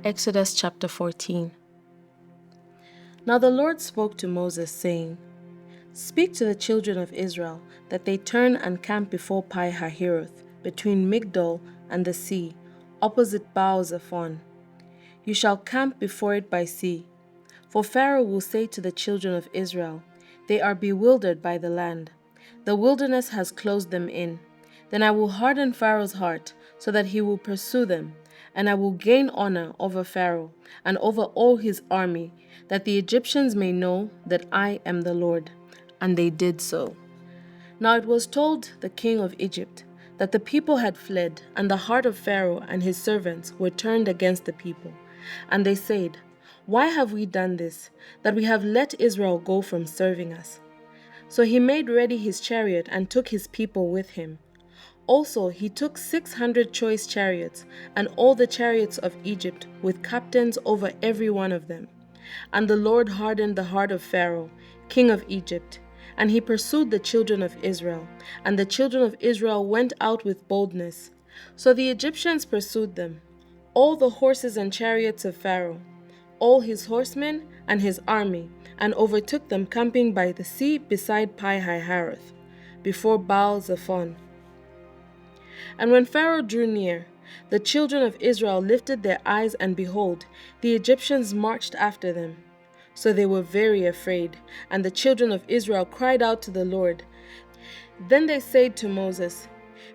Exodus chapter 14. Now the Lord spoke to Moses, saying, Speak to the children of Israel, that they turn and camp before Pi-hahiroth, between Migdol and the sea, opposite Baal-zephon. You shall camp before it by sea. For Pharaoh will say to the children of Israel, They are bewildered by the land. The wilderness has closed them in. Then I will harden Pharaoh's heart, so that he will pursue them, and I will gain honor over Pharaoh and over all his army, that the Egyptians may know that I am the Lord. And they did so. Now it was told the king of Egypt that the people had fled, and the heart of Pharaoh and his servants were turned against the people. And they said, Why have we done this, that we have let Israel go from serving us? So he made ready his chariot and took his people with him. Also he took 600 choice chariots, and all the chariots of Egypt, with captains over every one of them. And the Lord hardened the heart of Pharaoh, king of Egypt, and he pursued the children of Israel, and the children of Israel went out with boldness. So the Egyptians pursued them, all the horses and chariots of Pharaoh, all his horsemen and his army, and overtook them camping by the sea beside Pi-hahiroth, before Baal-zephon. And when Pharaoh drew near, the children of Israel lifted their eyes, and behold, the Egyptians marched after them. So they were very afraid, and the children of Israel cried out to the Lord. Then they said to Moses,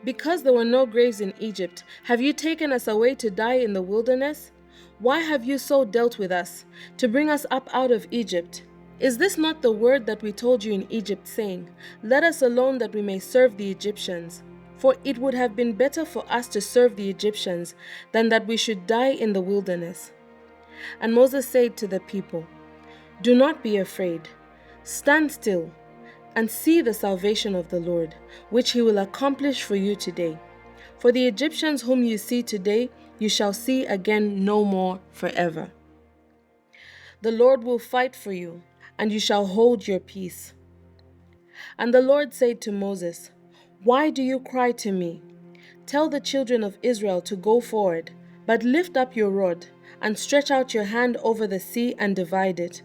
Because there were no graves in Egypt, have you taken us away to die in the wilderness? Why have you so dealt with us, to bring us up out of Egypt? Is this not the word that we told you in Egypt, saying, Let us alone that we may serve the Egyptians? For it would have been better for us to serve the Egyptians than that we should die in the wilderness. And Moses said to the people, Do not be afraid. Stand still and see the salvation of the Lord, which he will accomplish for you today. For the Egyptians whom you see today, you shall see again no more forever. The Lord will fight for you, and you shall hold your peace. And the Lord said to Moses, Why do you cry to me? Tell the children of Israel to go forward, but lift up your rod, and stretch out your hand over the sea and divide it.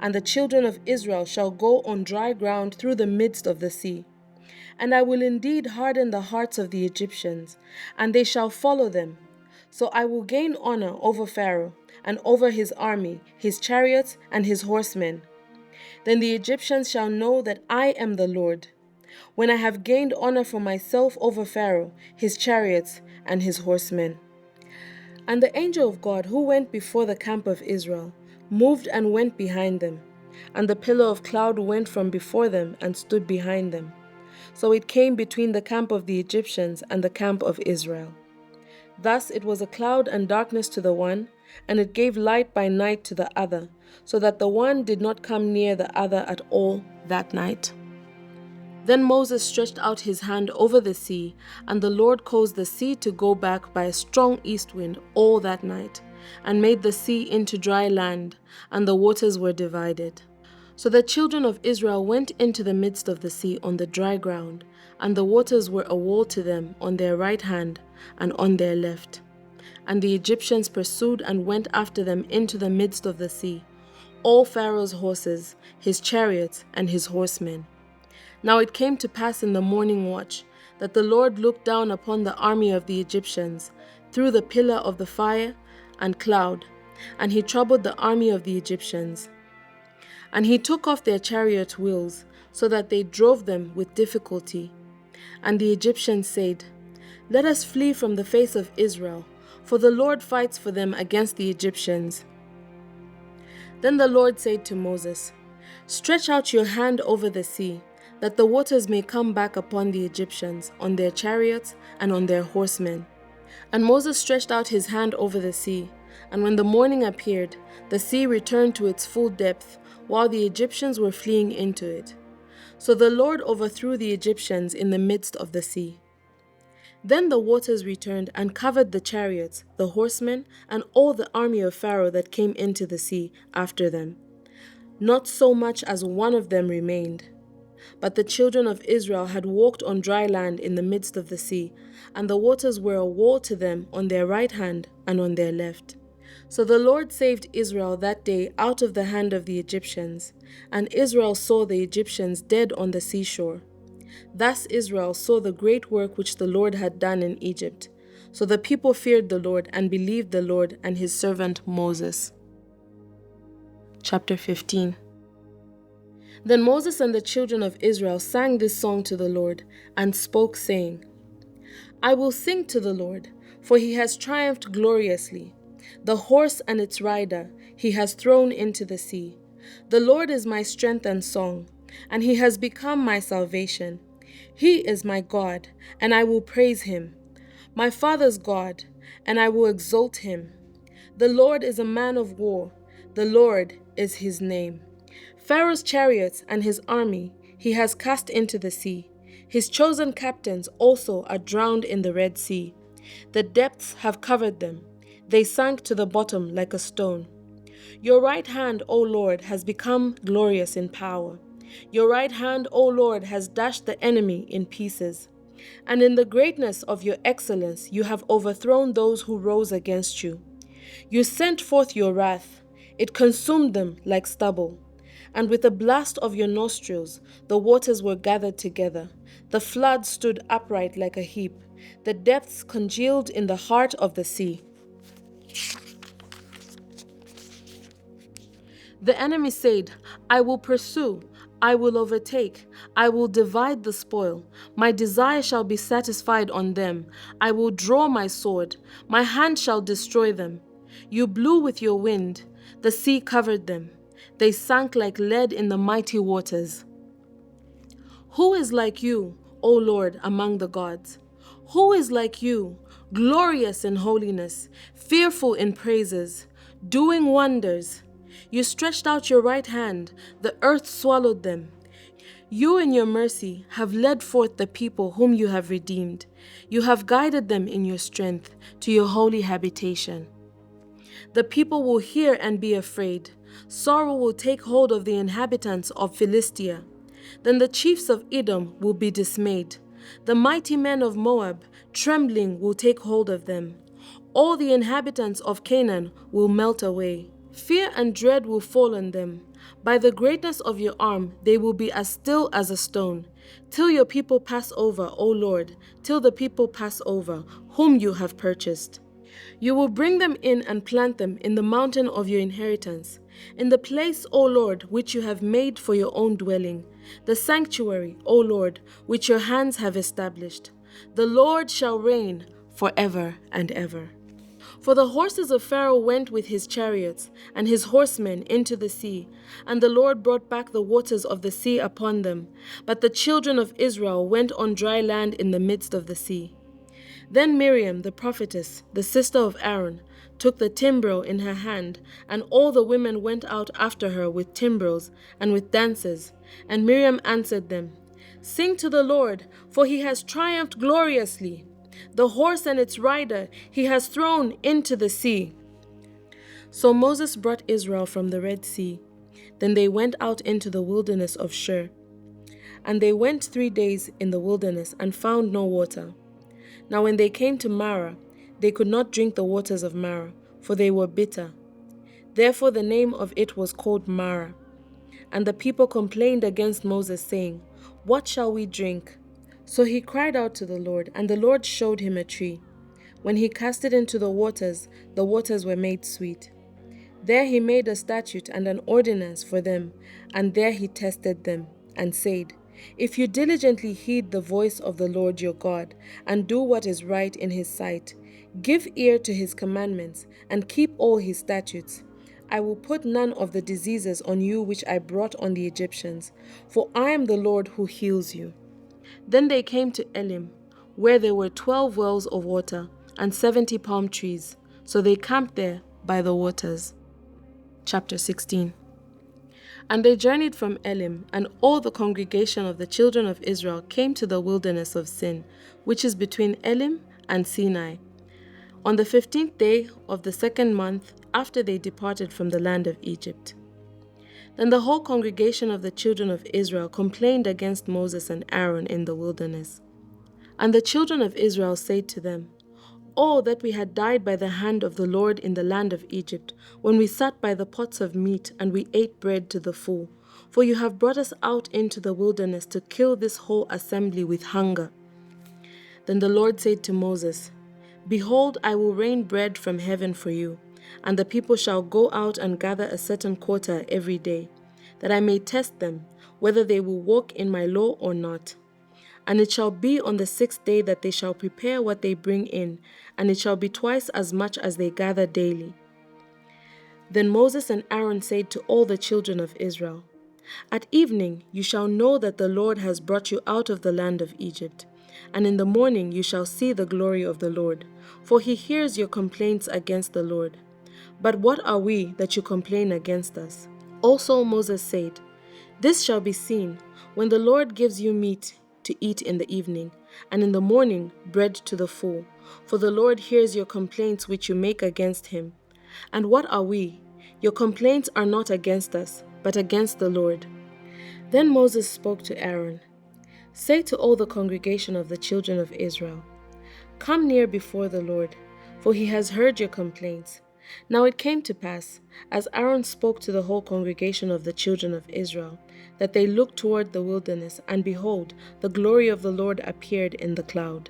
And the children of Israel shall go on dry ground through the midst of the sea. And I will indeed harden the hearts of the Egyptians, and they shall follow them. So I will gain honor over Pharaoh, and over his army, his chariots, and his horsemen. Then the Egyptians shall know that I am the Lord, when I have gained honor for myself over Pharaoh, his chariots, and his horsemen. And the angel of God, who went before the camp of Israel, moved and went behind them. And the pillar of cloud went from before them and stood behind them. So it came between the camp of the Egyptians and the camp of Israel. Thus it was a cloud and darkness to the one, and it gave light by night to the other, so that the one did not come near the other at all that night. Then Moses stretched out his hand over the sea, and the Lord caused the sea to go back by a strong east wind all that night, and made the sea into dry land, and the waters were divided. So the children of Israel went into the midst of the sea on the dry ground, and the waters were a wall to them on their right hand and on their left. And the Egyptians pursued and went after them into the midst of the sea, all Pharaoh's horses, his chariots, and his horsemen. Now it came to pass in the morning watch that the Lord looked down upon the army of the Egyptians through the pillar of the fire and cloud, and he troubled the army of the Egyptians. And he took off their chariot wheels, so that they drove them with difficulty. And the Egyptians said, Let us flee from the face of Israel, for the Lord fights for them against the Egyptians. Then the Lord said to Moses, Stretch out your hand over the sea, that the waters may come back upon the Egyptians, on their chariots and on their horsemen. And Moses stretched out his hand over the sea, and when the morning appeared, the sea returned to its full depth, while the Egyptians were fleeing into it. So the Lord overthrew the Egyptians in the midst of the sea. Then the waters returned and covered the chariots, the horsemen, and all the army of Pharaoh that came into the sea after them. Not so much as one of them remained. But the children of Israel had walked on dry land in the midst of the sea, and the waters were a wall to them on their right hand and on their left. So the Lord saved Israel that day out of the hand of the Egyptians, and Israel saw the Egyptians dead on the seashore. Thus Israel saw the great work which the Lord had done in Egypt. So the people feared the Lord and believed the Lord and his servant Moses. Chapter 15. Then Moses and the children of Israel sang this song to the Lord, and spoke, saying, I will sing to the Lord, for he has triumphed gloriously. The horse and its rider he has thrown into the sea. The Lord is my strength and song, and he has become my salvation. He is my God, and I will praise him, my father's God, and I will exalt him. The Lord is a man of war, the Lord is his name. Pharaoh's chariots and his army he has cast into the sea. His chosen captains also are drowned in the Red Sea. The depths have covered them. They sank to the bottom like a stone. Your right hand, O Lord, has become glorious in power. Your right hand, O Lord, has dashed the enemy in pieces. And in the greatness of your excellence, you have overthrown those who rose against you. You sent forth your wrath. It consumed them like stubble. And with a blast of your nostrils, the waters were gathered together. The flood stood upright like a heap. The depths congealed in the heart of the sea. The enemy said, I will pursue, I will overtake, I will divide the spoil. My desire shall be satisfied on them. I will draw my sword. My hand shall destroy them. You blew with your wind. The sea covered them. They sank like lead in the mighty waters. Who is like you, O Lord, among the gods? Who is like you, glorious in holiness, fearful in praises, doing wonders? You stretched out your right hand, the earth swallowed them. You in your mercy have led forth the people whom you have redeemed. You have guided them in your strength to your holy habitation. The people will hear and be afraid. Sorrow will take hold of the inhabitants of Philistia. Then the chiefs of Edom will be dismayed. The mighty men of Moab, trembling, will take hold of them. All the inhabitants of Canaan will melt away. Fear and dread will fall on them. By the greatness of your arm, they will be as still as a stone. Till your people pass over, O Lord, till the people pass over, whom you have purchased. You will bring them in and plant them in the mountain of your inheritance, in the place, O Lord, which you have made for your own dwelling, the sanctuary, O Lord, which your hands have established. The Lord shall reign forever and ever. For the horses of Pharaoh went with his chariots and his horsemen into the sea, and the Lord brought back the waters of the sea upon them. But the children of Israel went on dry land in the midst of the sea. Then Miriam, the prophetess, the sister of Aaron, took the timbrel in her hand, and all the women went out after her with timbrels and with dances. And Miriam answered them, Sing to the Lord, for he has triumphed gloriously. The horse and its rider he has thrown into the sea. So Moses brought Israel from the Red Sea. Then they went out into the wilderness of Shur. And they went 3 days in the wilderness and found no water. Now when they came to Marah, they could not drink the waters of Marah, for they were bitter. Therefore the name of it was called Marah. And the people complained against Moses, saying, What shall we drink? So he cried out to the Lord, and the Lord showed him a tree. When he cast it into the waters were made sweet. There he made a statute and an ordinance for them, and there he tested them, and said, If you diligently heed the voice of the Lord your God, and do what is right in his sight, give ear to his commandments, and keep all his statutes, I will put none of the diseases on you which I brought on the Egyptians, for I am the Lord who heals you. Then they came to Elim, where there were 12 wells of water, and 70 palm trees, so they camped there by the waters. Chapter 16. And they journeyed from Elim, and all the congregation of the children of Israel came to the wilderness of Sin, which is between Elim and Sinai, on the 15th day of the 2nd month after they departed from the land of Egypt. Then the whole congregation of the children of Israel complained against Moses and Aaron in the wilderness. And the children of Israel said to them, Oh, that we had died by the hand of the Lord in the land of Egypt, when we sat by the pots of meat, and we ate bread to the full. For you have brought us out into the wilderness to kill this whole assembly with hunger. Then the Lord said to Moses, Behold, I will rain bread from heaven for you, and the people shall go out and gather a certain quota every day, that I may test them, whether they will walk in my law or not. And it shall be on the 6th day that they shall prepare what they bring in, and it shall be twice as much as they gather daily. Then Moses and Aaron said to all the children of Israel, At evening you shall know that the Lord has brought you out of the land of Egypt, and in the morning you shall see the glory of the Lord, for he hears your complaints against the Lord. But what are we that you complain against us? Also Moses said, This shall be seen, when the Lord gives you meat to eat in the evening, and in the morning bread to the full, for the Lord hears your complaints which you make against him. And what are we? Your complaints are not against us, but against the Lord. Then Moses spoke to Aaron, Say to all the congregation of the children of Israel, Come near before the Lord, for he has heard your complaints. Now it came to pass, as Aaron spoke to the whole congregation of the children of Israel, that they looked toward the wilderness, and behold, the glory of the Lord appeared in the cloud.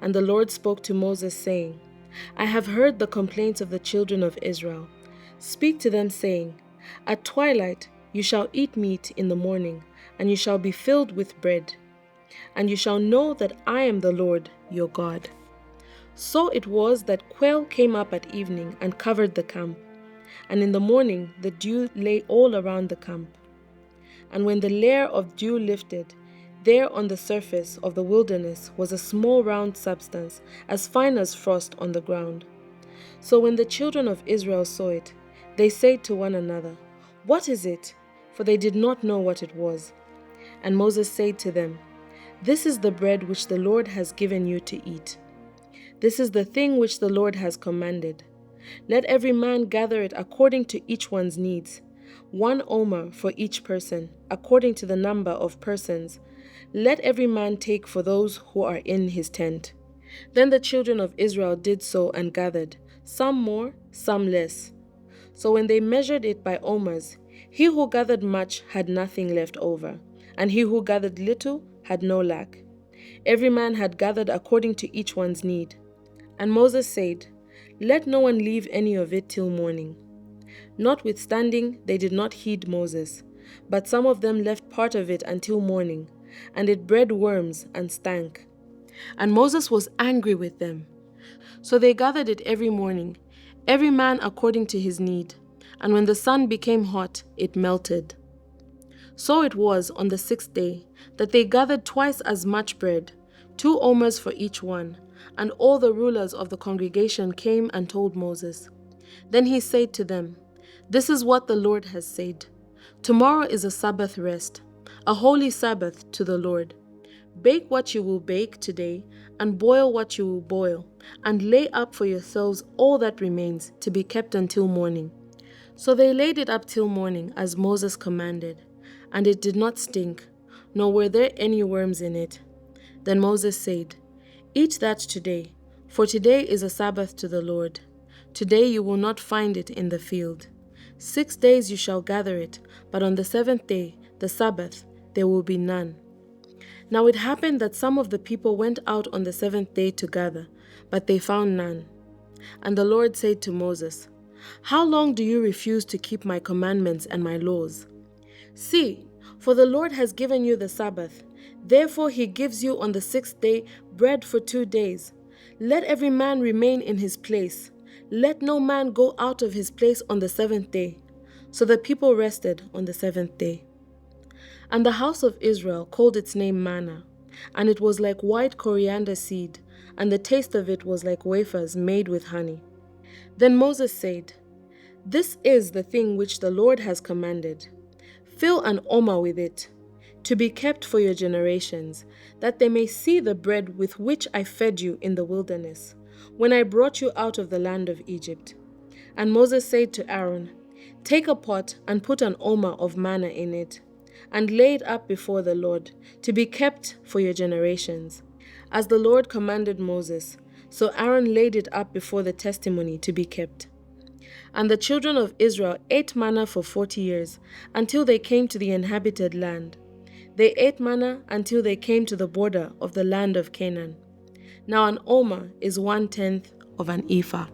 And the Lord spoke to Moses, saying, I have heard the complaints of the children of Israel. Speak to them, saying, At twilight you shall eat meat in the morning, and you shall be filled with bread. And you shall know that I am the Lord your God. So it was that quail came up at evening and covered the camp, and in the morning the dew lay all around the camp. And when the layer of dew lifted, there on the surface of the wilderness was a small round substance, as fine as frost on the ground. So when the children of Israel saw it, they said to one another, What is it? For they did not know what it was. And Moses said to them, This is the bread which the Lord has given you to eat. This is the thing which the Lord has commanded. Let every man gather it according to each one's needs, 1 omer for each person, according to the number of persons. Let every man take for those who are in his tent. Then the children of Israel did so and gathered, some more, some less. So when they measured it by omers, he who gathered much had nothing left over, and he who gathered little had no lack. Every man had gathered according to each one's need. And Moses said, Let no one leave any of it till morning. Notwithstanding, they did not heed Moses, but some of them left part of it until morning, and it bred worms and stank. And Moses was angry with them. So they gathered it every morning, every man according to his need, and when the sun became hot, it melted. So it was on the 6th day that they gathered twice as much bread, 2 omers for each one, and all the rulers of the congregation came and told Moses. Then he said to them, This is what the Lord has said. Tomorrow is a Sabbath rest, a holy Sabbath to the Lord. Bake what you will bake today, and boil what you will boil, and lay up for yourselves all that remains to be kept until morning. So they laid it up till morning, as Moses commanded, and it did not stink, nor were there any worms in it. Then Moses said, Eat that today, for today is a Sabbath to the Lord. Today you will not find it in the field. 6 days you shall gather it, but on the 7th day, the Sabbath, there will be none. Now it happened that some of the people went out on the 7th day to gather, but they found none. And the Lord said to Moses, How long do you refuse to keep my commandments and my laws? See, for the Lord has given you the Sabbath. Therefore he gives you on the 6th day bread for 2 days. Let every man remain in his place. Let no man go out of his place on the 7th day. So the people rested on the 7th day. And the house of Israel called its name manna, and it was like white coriander seed, and the taste of it was like wafers made with honey. Then Moses said, This is the thing which the Lord has commanded. Fill an omer with it, to be kept for your generations, that they may see the bread with which I fed you in the wilderness, when I brought you out of the land of Egypt. And Moses said to Aaron, Take a pot and put an omer of manna in it, and lay it up before the Lord, to be kept for your generations. As the Lord commanded Moses, So Aaron laid it up before the testimony to be kept. And the children of Israel ate manna for 40 years, until they came to the inhabited land. They ate manna until they came to the border of the land of Canaan. Now an omer is 1/10 of an ephah.